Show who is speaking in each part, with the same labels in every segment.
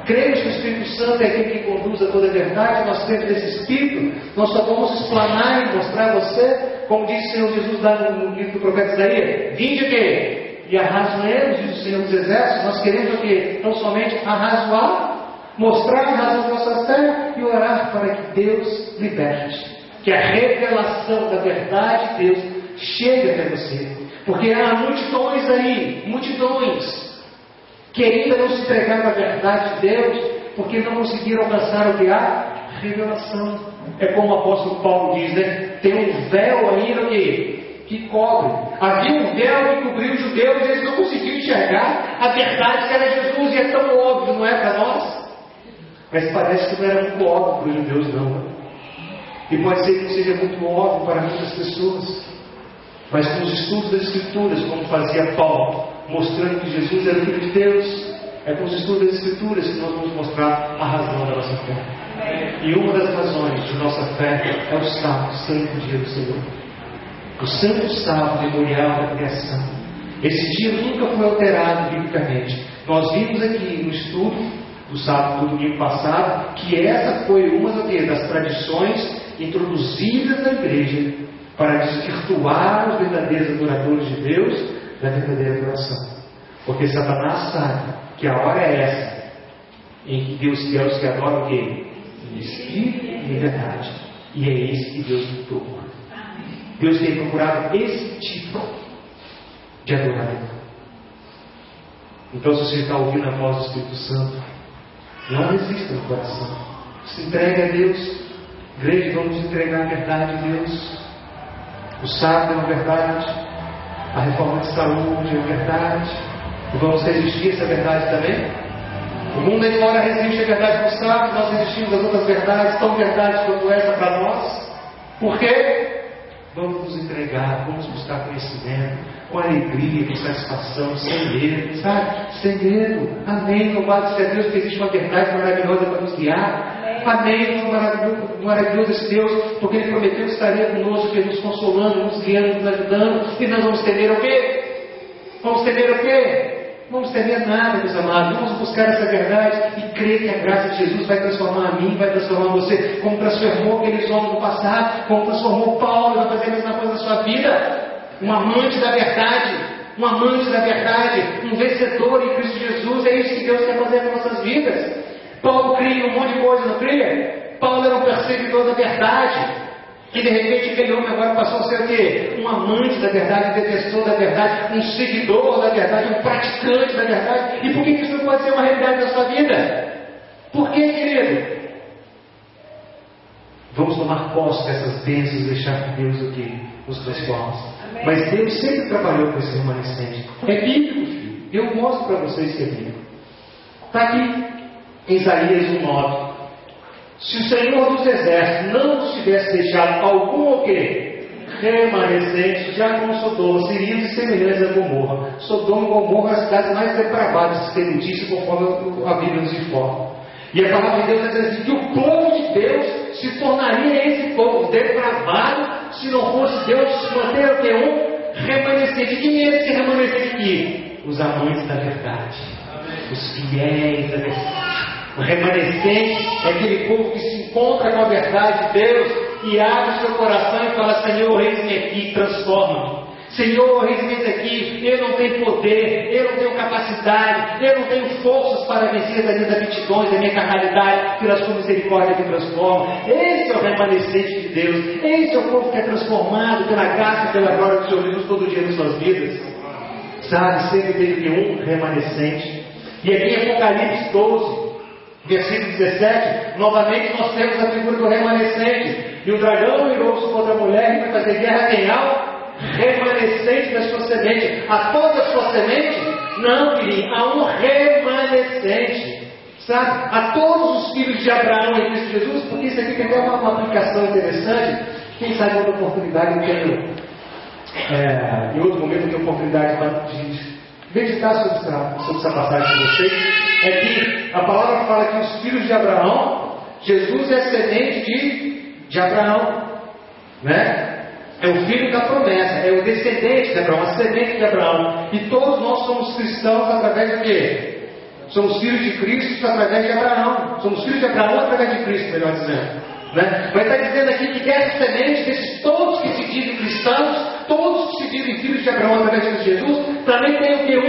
Speaker 1: cremos que o Espírito Santo é aquele que conduz a toda a verdade, nós temos esse Espírito, nós só vamos explanar e mostrar a você, como disse o Senhor Jesus lá no livro do profeta Isaías, vinde o quê? E arrazoemos, diz o Senhor dos Exércitos, nós queremos o quê? Não somente arrazoar, mostrar a razão da nossa fé e orar para que Deus liberte, que a revelação da verdade de Deus chegue até você, porque há multidões aí, multidões, que ainda não se entregaram à verdade de Deus, porque não conseguiram alcançar o que há? Revelação. É como o apóstolo Paulo diz, né? Tem um véu ainda que cobre. Havia um véu que cobriu os judeus, e eles não conseguiam enxergar a verdade que era Jesus, e é tão óbvio, não é para nós? Mas parece que não era muito óbvio para os judeus, não. E pode ser que não seja muito óbvio para muitas pessoas. Mas com os estudos das Escrituras, como fazia Paulo, mostrando que Jesus era o Filho de Deus, é com os estudos das Escrituras que nós vamos mostrar a razão da nossa fé. E uma das razões de nossa fé é o sábado, santo dia do Senhor. O santo sábado memorial da criação. Esse dia nunca foi alterado biblicamente. Nós vimos aqui no estudo do sábado do domingo passado que essa foi uma das tradições introduzidas na igreja para desvirtuar os verdadeiros adoradores de Deus da verdadeira adoração. Porque Satanás sabe que a hora é essa em que Deus quer os que adoram o quê? Em espírito e em verdade. E é esse que Deus procura. Deus tem procurado esse tipo de adorador. Então, se você está ouvindo a voz do Espírito Santo, não resista no coração. Se entregue a Deus. Igreja, vamos entregar a verdade de Deus. O sábado é uma verdade. A reforma de saúde é uma verdade. E vamos resistir a essa verdade também? O mundo aí fora resiste a verdade do sábado. Nós resistimos às outras verdades, tão verdades quanto essa para nós. Por quê? Vamos nos entregar, vamos buscar conhecimento, com alegria, com satisfação, sem medo, sabe? Sem medo. Amém. Louvado seja Deus, que existe uma verdade maravilhosa para nos guiar. Amém. Maravilhoso esse Deus, porque Ele prometeu que estaria conosco, que nos consolando, nos guiando, nos ajudando. E nós vamos temer o quê? Vamos temer o quê? Não vamos temer nada, meus amados. Vamos buscar essa verdade e crer que a graça de Jesus vai transformar a mim, vai transformar você, como transformou aqueles homens do passado, como transformou Paulo, vai fazer a mesma coisa na sua vida. Um amante da verdade, um vencedor em Cristo Jesus. É isso que Deus quer fazer nas nossas vidas. Paulo cria um monte de coisa, não cria? Paulo era um perseguidor da verdade. E de repente aquele homem agora passou a ser o quê? Um amante da verdade, um defensor da verdade, um seguidor da verdade, um praticante da verdade. E por que isso não pode ser uma realidade na sua vida? Por que, querido? Vamos tomar posse dessas bênçãos e deixar que Deus o quê? Nos transforme. Mas Deus sempre trabalhou com esse remanescente. É bíblico, filho. Eu mostro para vocês que é bíblico. Está aqui em Isaías 1:9. Se o Senhor dos Exércitos não nos tivesse deixado algum o quê? Remanescente, já como Sodoma, seríamos semelhantes a Gomorra. Sodoma e Gomorra são as cidades mais depravadas de ser notícia, conforme a Bíblia nos informa. E a palavra de Deus está dizendo assim, que o povo de Deus se tornaria esse povo depravado se não fosse Deus se manter o que? Um remanescente. Quem é esse remanescente aqui? Os amantes da verdade, os fiéis da verdade. O remanescente é aquele povo que se encontra com a verdade de Deus e abre o seu coração e fala: Senhor, eis-me aqui, transforma-me. Senhor, eis-me aqui, eu não tenho poder, eu não tenho capacidade, eu não tenho forças para vencer das minhas aptidões, da minha carnalidade, pela sua misericórdia que transforma. Esse é o remanescente de Deus, esse é o povo que é transformado pela graça e pela glória do Senhor Jesus todo dia nas suas vidas. Sabe, sempre teve um remanescente. E aqui em Apocalipse 12, versículo 17, novamente nós temos a figura do remanescente. E o dragão irou-se contra a mulher e vai fazer guerra quem? Ao remanescente da sua semente. A toda a sua semente? Não, querido, a um remanescente. Sabe? A todos os filhos de Abraão em Cristo Jesus, porque isso aqui tem até uma aplicação interessante. Quem sabe outra oportunidade eu tenho, em outro momento eu tenho oportunidade de meditar sobre essa passagem com vocês. É que a palavra fala que os filhos de Abraão, Jesus é a semente de Abraão, né? É o filho da promessa, é o descendente de Abraão, a semente de Abraão. E todos nós somos cristãos através do quê? Somos filhos de Cristo através de Abraão. Somos filhos de Abraão através de Cristo, melhor dizendo. Né? Mas está dizendo aqui que dessa semente, desses todos que se dizem cristãos, todos que se dizem filhos de Abraão através de Jesus, também tem o que? O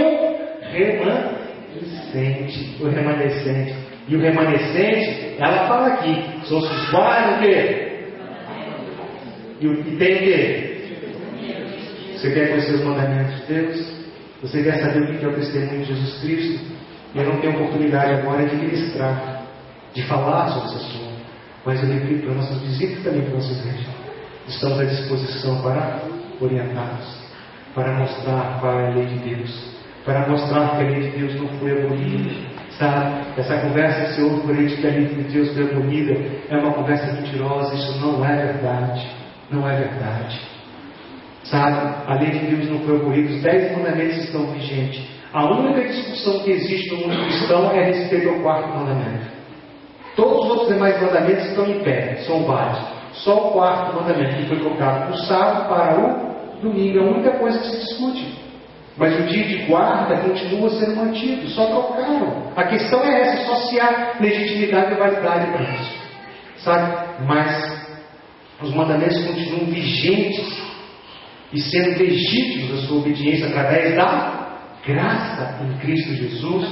Speaker 1: remanescente. E o remanescente, ela fala aqui, são os guardam o quê? E tem o quê? Você quer conhecer os mandamentos de Deus? Você quer saber o que é o testemunho de Jesus Cristo? Eu não tenho oportunidade agora de ministrar, de falar sobre esse assunto. Mas eu repito para nossas visitas também para nossa igreja. Estamos à disposição para orientá-los, para mostrar qual é a lei de Deus, para mostrar que a lei de Deus não foi abolida. Sabe? Essa conversa que você ouve por aí de que a lei de Deus foi abolida é uma conversa mentirosa. Isso não é verdade. Não é verdade. Sabe? A lei de Deus não foi abolida. Os 10 mandamentos estão vigentes. A única discussão que existe no mundo cristão é a respeito ao 4º mandamento. Todos os outros demais mandamentos estão em pé, são válidos. Só o 4º mandamento que foi colocado do sábado para o domingo é a única coisa que se discute. Mas o dia de guarda continua sendo mantido, só trocaram. A questão é essa, só se há legitimidade e validade para isso. Sabe? Mas os mandamentos continuam vigentes e sendo legítimos a sua obediência através da graça em Cristo Jesus.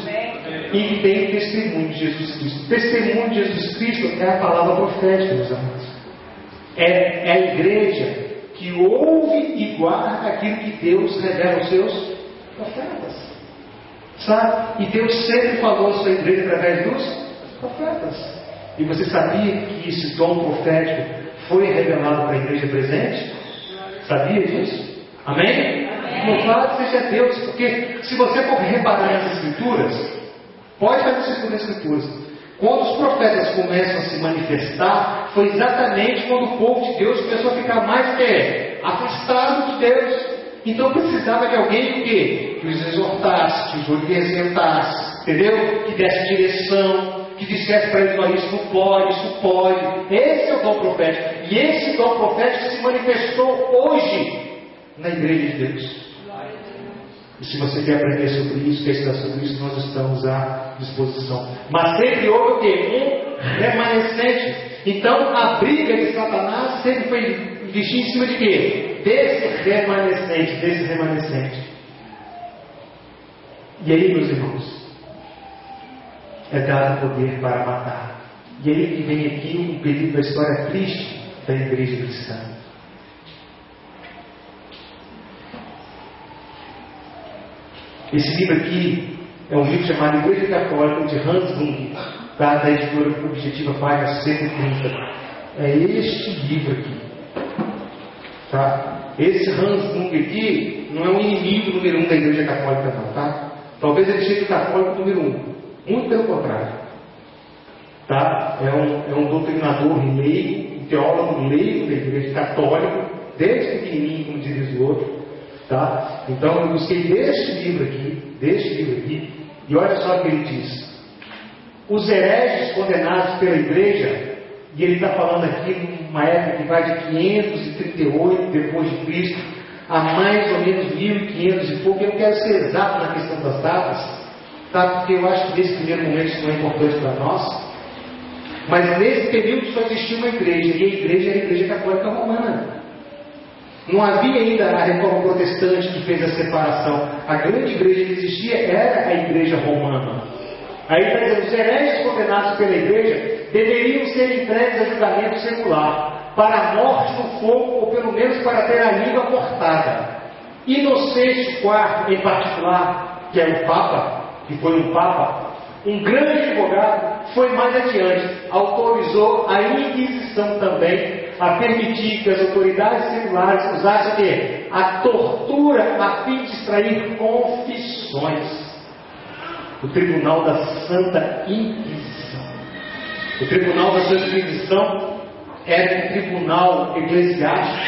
Speaker 1: E tem o testemunho de Jesus Cristo. O testemunho de Jesus Cristo é a palavra profética, meus amados. É a igreja que ouve e guarda aquilo que Deus revela aos seus profetas. Sabe? E Deus sempre falou à sua igreja através dos profetas. E você sabia que esse dom profético foi revelado para a igreja presente? Sabia disso? Amém? Louvado seja Deus, porque se você for reparar nas Escrituras, pode fazer isso nas Escrituras. Quando os profetas começam a se manifestar, foi exatamente quando o povo de Deus começou a ficar mais afastado de Deus. Então precisava de alguém que os exortasse, que os orientasse, entendeu? Que desse direção, que dissesse para eles: olha, isso não pode, isso pode. Esse é o dom profético. E esse dom profético se manifestou hoje na igreja de Deus. E se você quer aprender sobre isso, quer estudar sobre isso, nós estamos à disposição. Mas sempre houve o quê? Um remanescente. Então a briga de Satanás sempre foi investir em cima de quê? Desse remanescente. E aí, meus irmãos, é dado poder para matar. E aí que vem aqui um período da história triste da igreja cristã. Esse livro aqui é um livro chamado Igreja Católica de Hans Jung, da editora Objetiva, página 130. É este livro aqui. Tá? Esse Hans Jung aqui não é um inimigo número 1 da Igreja Católica, não. Tá? Talvez ele seja o católico número 1. Muito pelo contrário. Tá? É um doutrinador leigo, um teólogo leigo da Igreja Católica, desde pequenininho, como diz o outro. Tá? Então eu busquei deste livro aqui, e olha só o que ele diz: os hereges condenados pela igreja, e ele está falando aqui numa época que vai de 538 depois de Cristo a mais ou menos 1500 e pouco. Eu não quero ser exato na questão das datas, tá? Porque eu acho que nesse primeiro momento isso não é importante para nós, mas nesse período só existia uma igreja, e a igreja era a Igreja Católica Romana. Não havia ainda a reforma protestante que fez a separação. A grande igreja que existia era a igreja romana. Aí está dizendo: os hereges condenados pela igreja deveriam ser entregues a julgamento secular, para a morte no fogo, ou pelo menos para ter a língua cortada. Inocêncio IV, em particular, que é o Papa, que foi um Papa, um grande advogado, foi mais adiante, autorizou a Inquisição também a permitir que as autoridades seculares usassem o quê? A tortura a fim de extrair confissões. O Tribunal da Santa Inquisição. O Tribunal da Santa Inquisição era um tribunal eclesiástico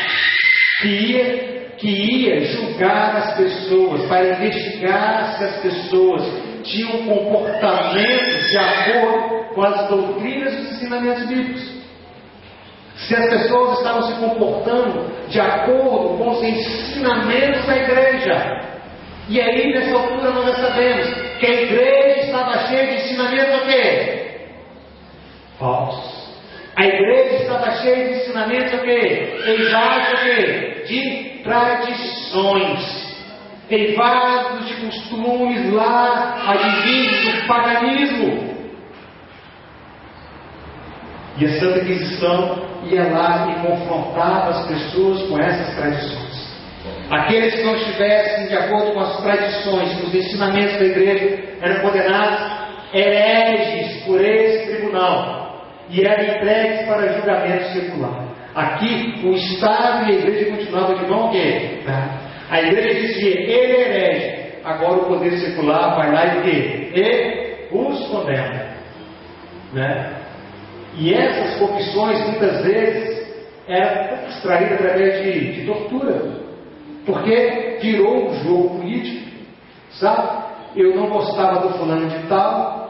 Speaker 1: que ia julgar as pessoas, para investigar se as pessoas tinham comportamento de acordo com as doutrinas e os ensinamentos bíblicos. Se as pessoas estavam se comportando de acordo com os ensinamentos da igreja. E aí, nessa altura, nós já sabemos Que a igreja estava cheia de ensinamento o quê? Falsos. A igreja estava cheia de ensinamento o quê? Eivado o quê? De tradições. Eivados de costumes lá, advindos do paganismo. E a Santa Inquisição ia lá e confrontava as pessoas com essas tradições. Aqueles que não estivessem de acordo com as tradições, com os ensinamentos da igreja, eram condenados hereges por esse tribunal e eram entregues para julgamento secular. Aqui, o Estado e a igreja continuavam de mão quê? A igreja dizia, ele é herege. Agora o poder secular vai lá e quê? E os condena. Né? E essas confissões, muitas vezes, eram extraídas através de tortura. Porque virou um jogo político. Sabe? Eu não gostava do fulano de tal,